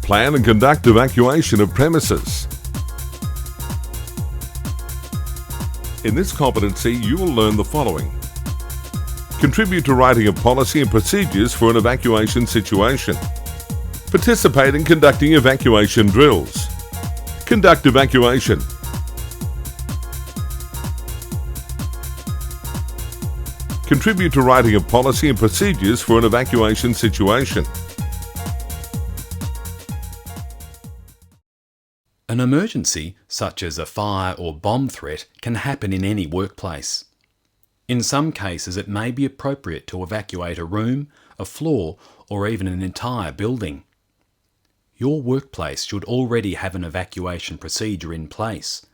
Plan and conduct evacuation of premises. In this competency, you will learn the following. Contribute to writing of policy and procedures for an evacuation situation. Participate in conducting evacuation drills. Conduct evacuation. Contribute to writing of policy and procedures for an evacuation situation. An emergency, such as a fire or bomb threat, can happen in any workplace. In some cases, it may be appropriate to evacuate a room, a floor, or even an entire building. Your workplace should already have an evacuation procedure in place.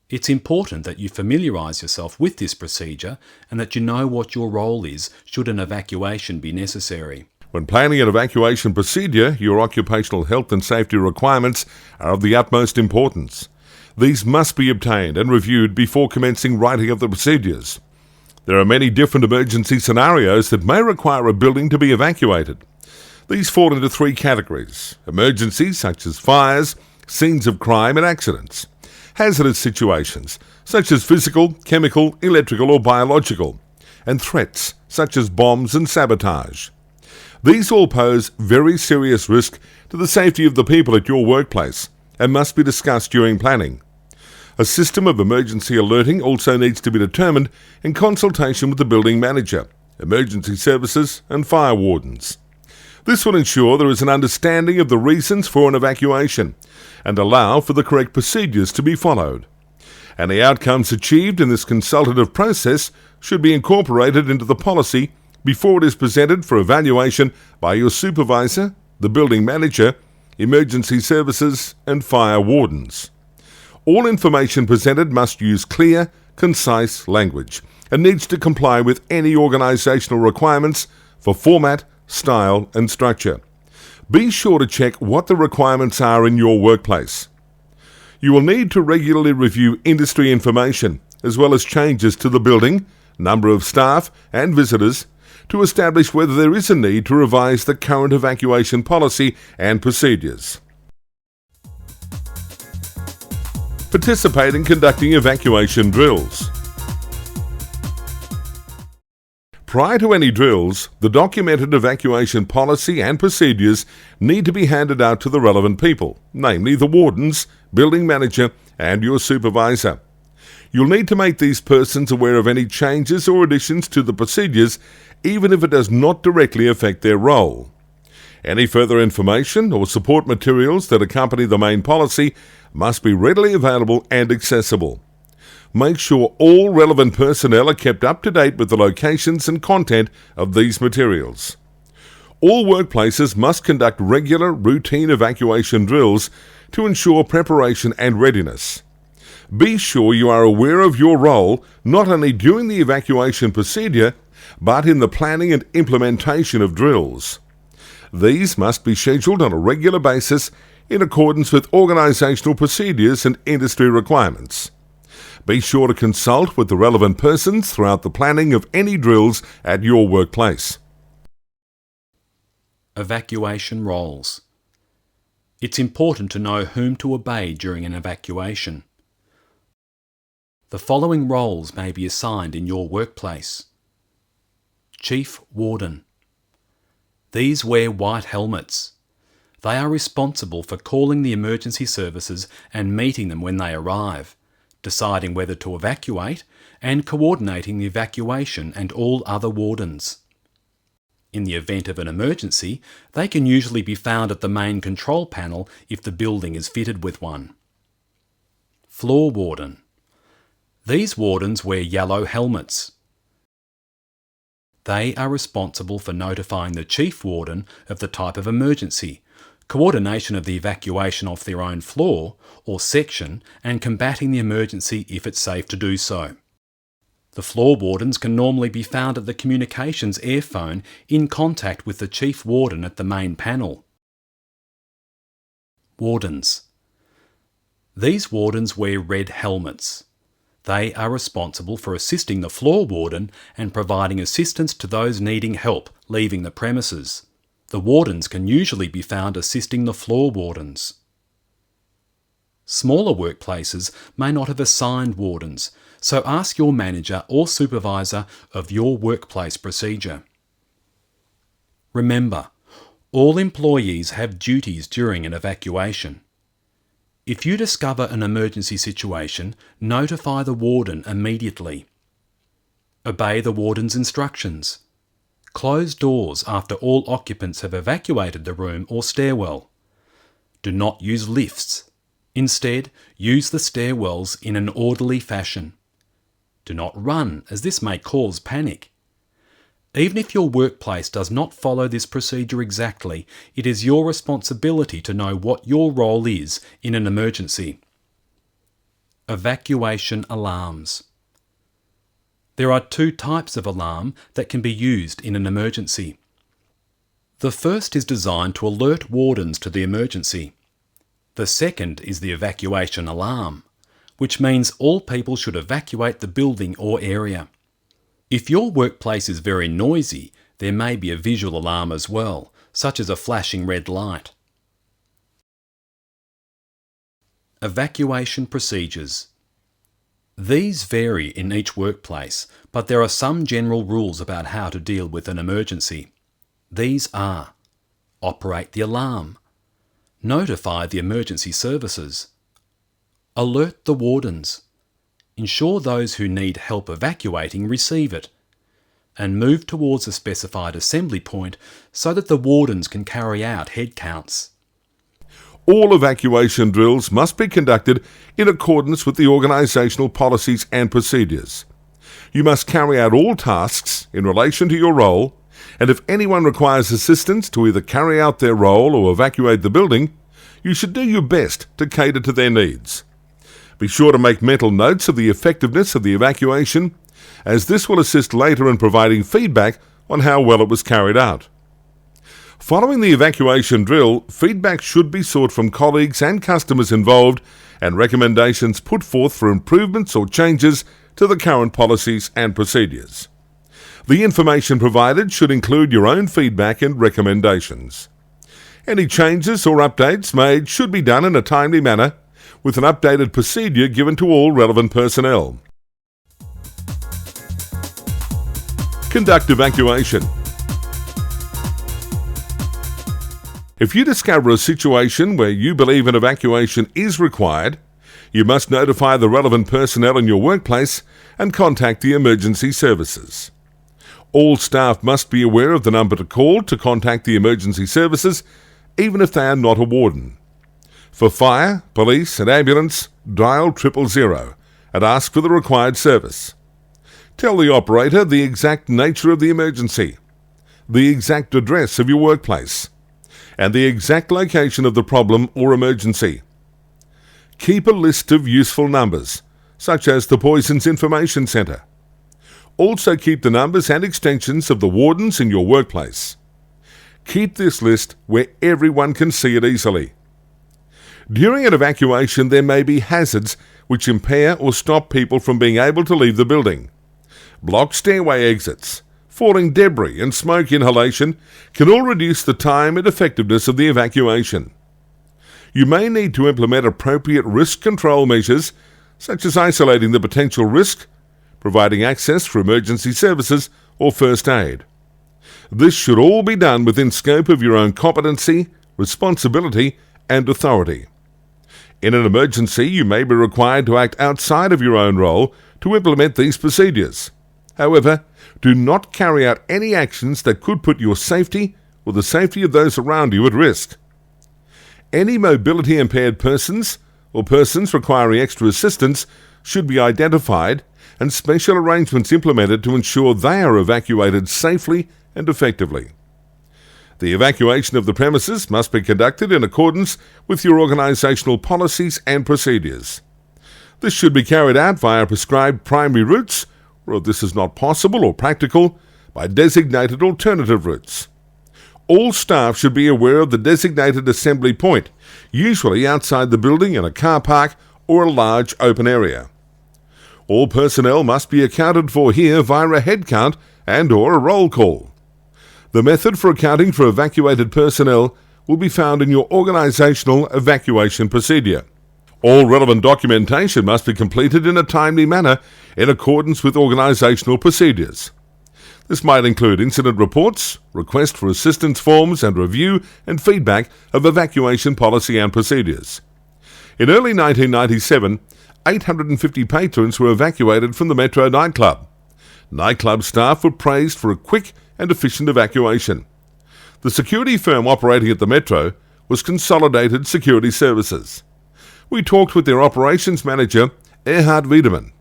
It's important that you familiarise yourself with this procedure and that you know what your role is should an evacuation be necessary. When planning an evacuation procedure, your occupational health and safety requirements are of the utmost importance. These must be obtained and reviewed before commencing writing of the procedures. There are many different emergency scenarios that may require a building to be evacuated. These fall into three categories: emergencies such as fires, scenes of crime and accidents; hazardous situations such as physical, chemical, electrical or biological; and threats such as bombs and sabotage. These all pose very serious risk to the safety of the people at your workplace and must be discussed during planning. A system of emergency alerting also needs to be determined in consultation with the building manager, emergency services and fire wardens. This will ensure there is an understanding of the reasons for an evacuation and allow for the correct procedures to be followed. Any outcomes achieved in this consultative process should be incorporated into the policy before it is presented for evaluation by your supervisor, the building manager, emergency services and fire wardens. All information presented must use clear, concise language and needs to comply with any organisational requirements for format, style and structure. Be sure to check what the requirements are in your workplace. You will need to regularly review industry information as well as changes to the building, number of staff and visitors to establish whether there is a need to revise the current evacuation policy and procedures. Participate in conducting evacuation drills. Prior to any drills, the documented evacuation policy and procedures need to be handed out to the relevant people, namely the wardens, building manager and your supervisor. You'll need to make these persons aware of any changes or additions to the procedures, even if it does not directly affect their role. Any further information or support materials that accompany the main policy must be readily available and accessible. Make sure all relevant personnel are kept up to date with the locations and content of these materials. All workplaces must conduct regular, routine evacuation drills to ensure preparation and readiness. Be sure you are aware of your role not only during the evacuation procedure, but in the planning and implementation of drills. These must be scheduled on a regular basis in accordance with organisational procedures and industry requirements. Be sure to consult with the relevant persons throughout the planning of any drills at your workplace. Evacuation roles. It's important to know whom to obey during an evacuation. The following roles may be assigned in your workplace. Chief Warden. These wear white helmets. They are responsible for calling the emergency services and meeting them when they arrive, deciding whether to evacuate and coordinating the evacuation and all other wardens. In the event of an emergency, they can usually be found at the main control panel if the building is fitted with one. Floor Warden. These wardens wear yellow helmets. They are responsible for notifying the Chief Warden of the type of emergency, coordination of the evacuation off their own floor or section, and combating the emergency if it's safe to do so. The floor wardens can normally be found at the communications airphone in contact with the Chief Warden at the main panel. Wardens. These wardens wear red helmets. They are responsible for assisting the floor warden and providing assistance to those needing help leaving the premises. The wardens can usually be found assisting the floor wardens. Smaller workplaces may not have assigned wardens, so ask your manager or supervisor of your workplace procedure. Remember, all employees have duties during an evacuation. If you discover an emergency situation, notify the warden immediately. Obey the warden's instructions. Close doors after all occupants have evacuated the room or stairwell. Do not use lifts. Instead, use the stairwells in an orderly fashion. Do not run, as this may cause panic. Even if your workplace does not follow this procedure exactly, it is your responsibility to know what your role is in an emergency. Evacuation alarms. There are two types of alarm that can be used in an emergency. The first is designed to alert wardens to the emergency. The second is the evacuation alarm, which means all people should evacuate the building or area. If your workplace is very noisy, there may be a visual alarm as well, such as a flashing red light. Evacuation procedures. These vary in each workplace, but there are some general rules about how to deal with an emergency. These are: operate the alarm, notify the emergency services, alert the wardens, ensure those who need help evacuating receive it, and move towards a specified assembly point so that the wardens can carry out head counts. All evacuation drills must be conducted in accordance with the organisational policies and procedures. You must carry out all tasks in relation to your role, and if anyone requires assistance to either carry out their role or evacuate the building, you should do your best to cater to their needs. Be sure to make mental notes of the effectiveness of the evacuation, as this will assist later in providing feedback on how well it was carried out. Following the evacuation drill, feedback should be sought from colleagues and customers involved, and recommendations put forth for improvements or changes to the current policies and procedures. The information provided should include your own feedback and recommendations. Any changes or updates made should be done in a timely manner, with an updated procedure given to all relevant personnel. Conduct evacuation. If you discover a situation where you believe an evacuation is required, you must notify the relevant personnel in your workplace and contact the emergency services. All staff must be aware of the number to call to contact the emergency services, even if they are not a warden. For fire, police and ambulance, dial 000 and ask for the required service. Tell the operator the exact nature of the emergency, the exact address of your workplace, and the exact location of the problem or emergency. Keep a list of useful numbers, such as the Poisons Information Centre. Also keep the numbers and extensions of the wardens in your workplace. Keep this list where everyone can see it easily. During an evacuation, there may be hazards which impair or stop people from being able to leave the building. Blocked stairway exits, falling debris and smoke inhalation can all reduce the time and effectiveness of the evacuation. You may need to implement appropriate risk control measures, such as isolating the potential risk, providing access for emergency services or first aid. This should all be done within scope of your own competency, responsibility and authority. In an emergency, you may be required to act outside of your own role to implement these procedures. However, do not carry out any actions that could put your safety or the safety of those around you at risk. Any mobility impaired persons or persons requiring extra assistance should be identified and special arrangements implemented to ensure they are evacuated safely and effectively. The evacuation of the premises must be conducted in accordance with your organisational policies and procedures. This should be carried out via prescribed primary routes, or if this is not possible or practical, by designated alternative routes. All staff should be aware of the designated assembly point, usually outside the building in a car park or a large open area. All personnel must be accounted for here via a head count and/or a roll call. The method for accounting for evacuated personnel will be found in your organisational evacuation procedure. All relevant documentation must be completed in a timely manner in accordance with organisational procedures. This might include incident reports, request for assistance forms, and review and feedback of evacuation policy and procedures. In early 1997, 850 patrons were evacuated from the Metro nightclub. Nightclub staff were praised for a quick and efficient evacuation. The security firm operating at the Metro was Consolidated Security Services. We talked with their operations manager, Erhard Wiedemann.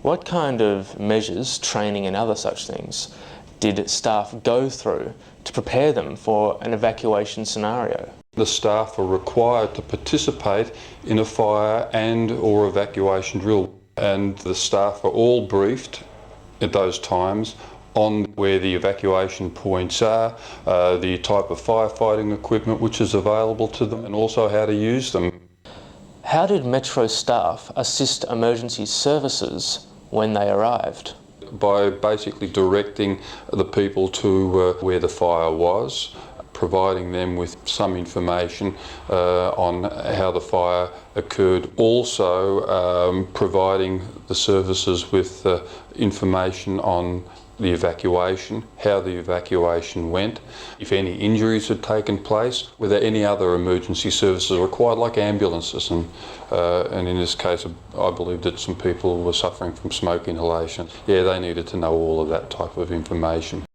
What kind of measures, training and other such things, did staff go through to prepare them for an evacuation scenario? The staff are required to participate in a fire and or evacuation drill, and the staff are all briefed at those times on where the evacuation points are, the type of firefighting equipment which is available to them, and also how to use them. How did Metro staff assist emergency services when they arrived? By basically directing the people to where the fire was, providing them with some information on how the fire occurred, also providing the services with information on the evacuation, how the evacuation went, if any injuries had taken place, whether any other emergency services are required, like ambulances, and in this case I believe that some people were suffering from smoke inhalation. Yeah, they needed to know all of that type of information.